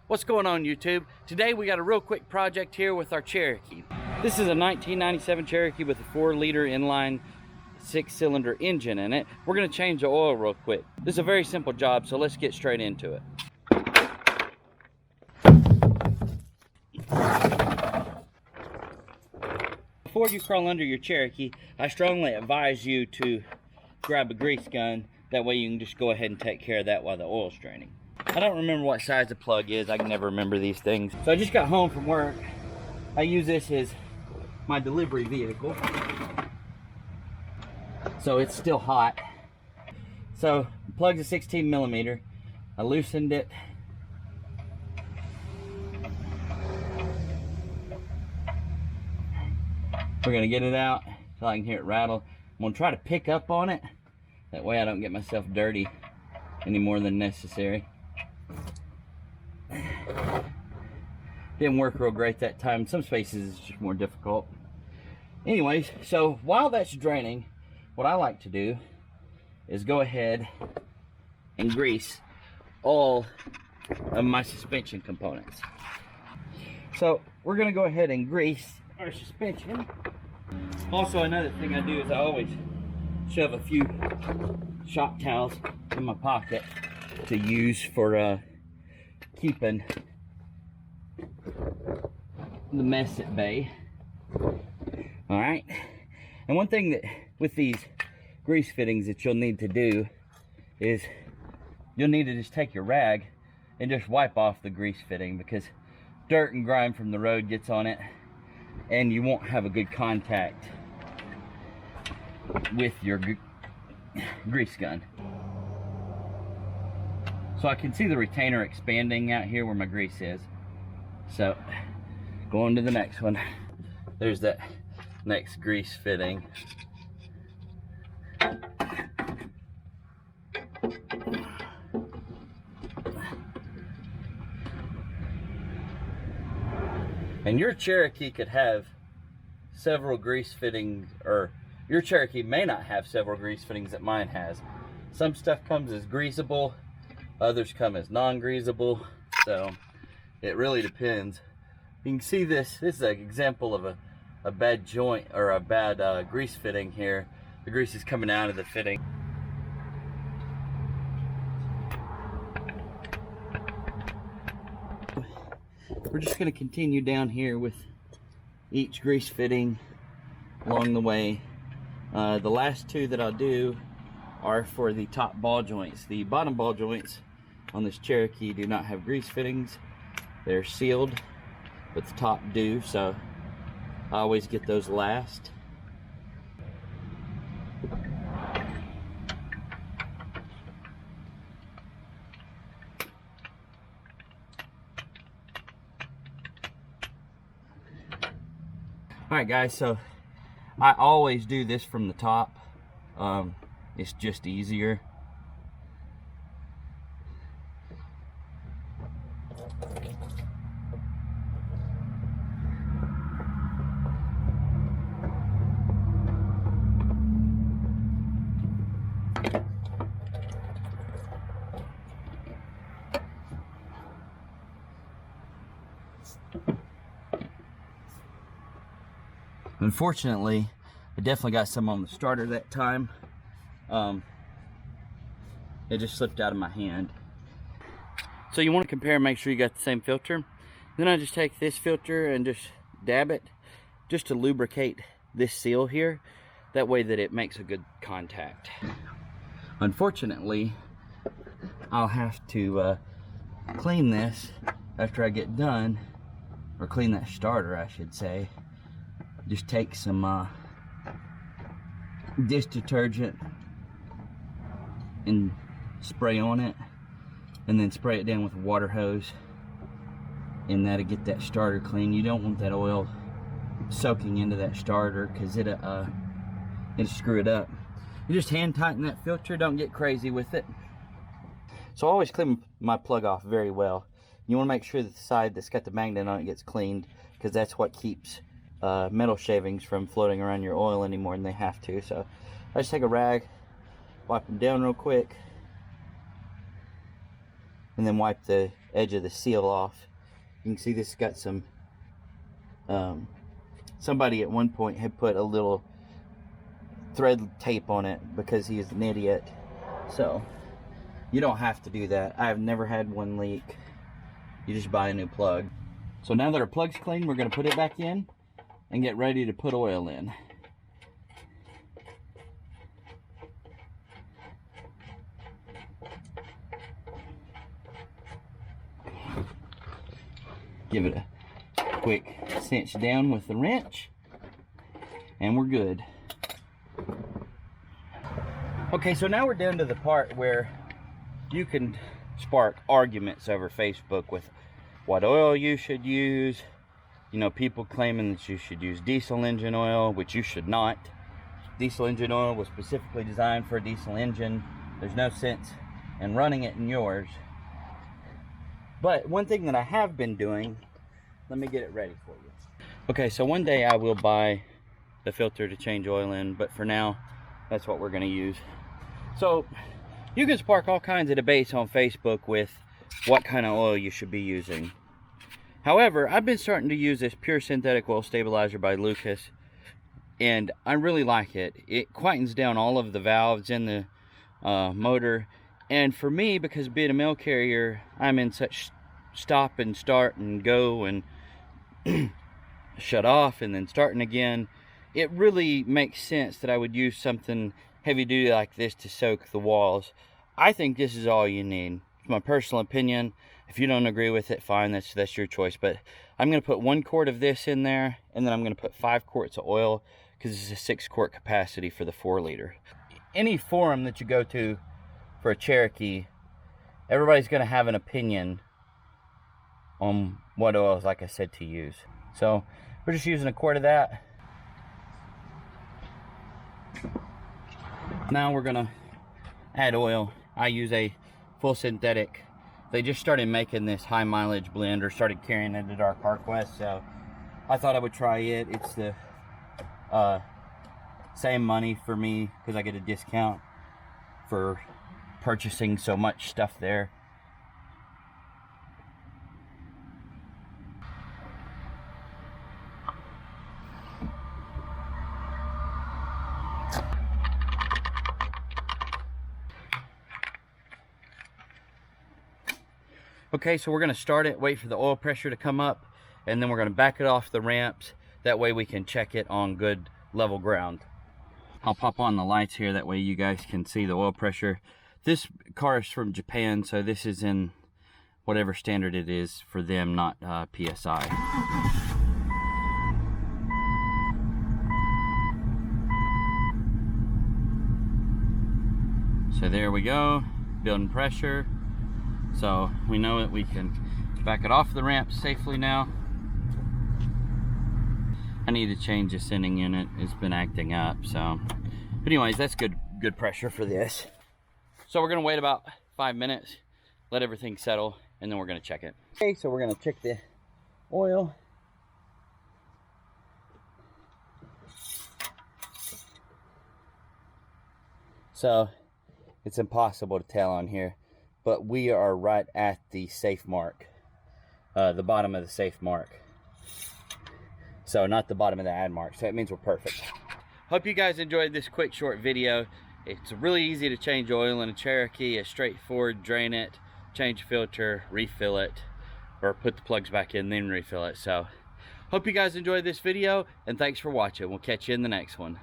What's going on, YouTube? Today we got a real quick project here with our Cherokee. This is a 1997 Cherokee with a 4-liter inline 6-cylinder engine in it. We're going to change the oil real quick. This is a very simple job, so let's get straight into it. Before you crawl under your Cherokee, I strongly advise you to grab a grease gun. That way you can just go ahead and take care of that while the oil's draining. I don't remember what size the plug is. I can never remember these things. So I just got home from work. I use this as my delivery vehicle. So it's still hot. So the plug's a 16 millimeter. I loosened it. We're gonna get it out so I can hear it rattle. I'm gonna try to pick up on it. That way I don't get myself dirty any more than necessary. Didn't work real great that time. Some spaces it's just more difficult. Anyways, so while that's draining, what I like to do is go ahead and grease all of my suspension components. So we're gonna go ahead and grease our suspension. Also, another thing I do is I always shove a few shop towels in my pocket to use for keeping the mess at bay. All right, and one thing that with these grease fittings that you'll need to do is you'll need to just take your rag and just wipe off the grease fitting, because dirt and grime from the road gets on it and you won't have a good contact with your grease gun. So I can see the retainer expanding out here where my grease is. So going to the next one, there's that next grease fitting. And your Cherokee could have several grease fittings, or your Cherokee may not have several grease fittings that mine has. Some stuff comes as greasable, others come as non-greasable, so it really depends. You can see this is an example of a bad joint, or a bad grease fitting here. The grease is coming out of the fitting. We're just going to continue down here with each grease fitting along the way. The last two that I'll do are for the top ball joints. The bottom ball joints on this Cherokee do not have grease fittings. They're sealed, but the top do, so I always get those last. Alright guys, so I always do this from the top. It's just easier. Unfortunately, I definitely got some on the starter that time. It just slipped out of my hand. So you want to compare and make sure you got the same filter. Then I just take this filter and just dab it just to lubricate this seal here. That way that it makes a good contact. Unfortunately, I'll have to clean this after I get done, or clean that starter I should say. Just take some dish detergent and spray on it, and then spray it down with a water hose, and that'll get that starter clean. You don't want that oil soaking into that starter, because it'll screw it up. You just hand tighten that filter, don't get crazy with it. So I always clean my plug off very well. You want to make sure that the side that's got the magnet on it gets cleaned, because that's what keeps metal shavings from floating around your oil any more than they have to. So I just take a rag, wipe them down real quick, and then wipe the edge of the seal off. You can see this got some, somebody at one point had put a little thread tape on it because he is an idiot. So you don't have to do that. I've never had one leak. You just buy a new plug. So now that our plug's clean, we're going to put it back in and get ready to put oil in. Give it a quick cinch down with the wrench, and we're good. Okay, so now we're down to the part where you can spark arguments over Facebook with what oil you should use. You know, people claiming that you should use diesel engine oil, which you should not. Diesel engine oil was specifically designed for a diesel engine. There's no sense in running it in yours. But one thing that I have been doing, let me get it ready for you. Okay, so one day I will buy the filter to change oil in, but for now, that's what we're gonna use. So you can spark all kinds of debates on Facebook with what kind of oil you should be using. However, I've been starting to use this pure synthetic oil stabilizer by Lucas, and I really like it. It quietens down all of the valves in the motor. And for me, because being a mail carrier, I'm in such stop and start and go and shut off and then starting again, it really makes sense that I would use something heavy duty like this to soak the walls. I think this is all you need. It's my personal opinion. If you don't agree with it, fine, that's your choice. But I'm going to put 1 quart of this in there, and then I'm going to put 5 quarts of oil, because it's a 6 quart capacity for the 4 liter. Any forum that you go to for a Cherokee, everybody's going to have an opinion on what oils, like I said, to use. So we're just using 1 quart of that. Now we're going to add oil. I use a full synthetic. They just started making this high mileage blend, or started carrying it at our CarQuest, so I thought I would try it. It's the same money for me because I get a discount for purchasing so much stuff there. Okay, so we're going to start it, wait for the oil pressure to come up, and then we're going to back it off the ramps. That way we can check it on good level ground. I'll pop on the lights here, that way you guys can see the oil pressure. This car is from Japan, so this is in whatever standard it is for them, not PSI. So there we go, building pressure. So we know that we can back it off the ramp safely now. I need to change the sending unit. It's been acting up, so. But anyways, that's good pressure for this. So we're gonna wait about 5 minutes, let everything settle, and then we're gonna check it. Okay, so we're gonna check the oil. So it's impossible to tell on here, but we are right at the safe mark, the bottom of the safe mark. So not the bottom of the add mark, so that means we're perfect. Hope you guys enjoyed this quick short video. It's really easy to change oil in a Cherokee. It's straightforward. Drain it, change filter, refill it, or put the plugs back in, then refill it. So hope you guys enjoyed this video, and thanks for watching. We'll catch you in the next one.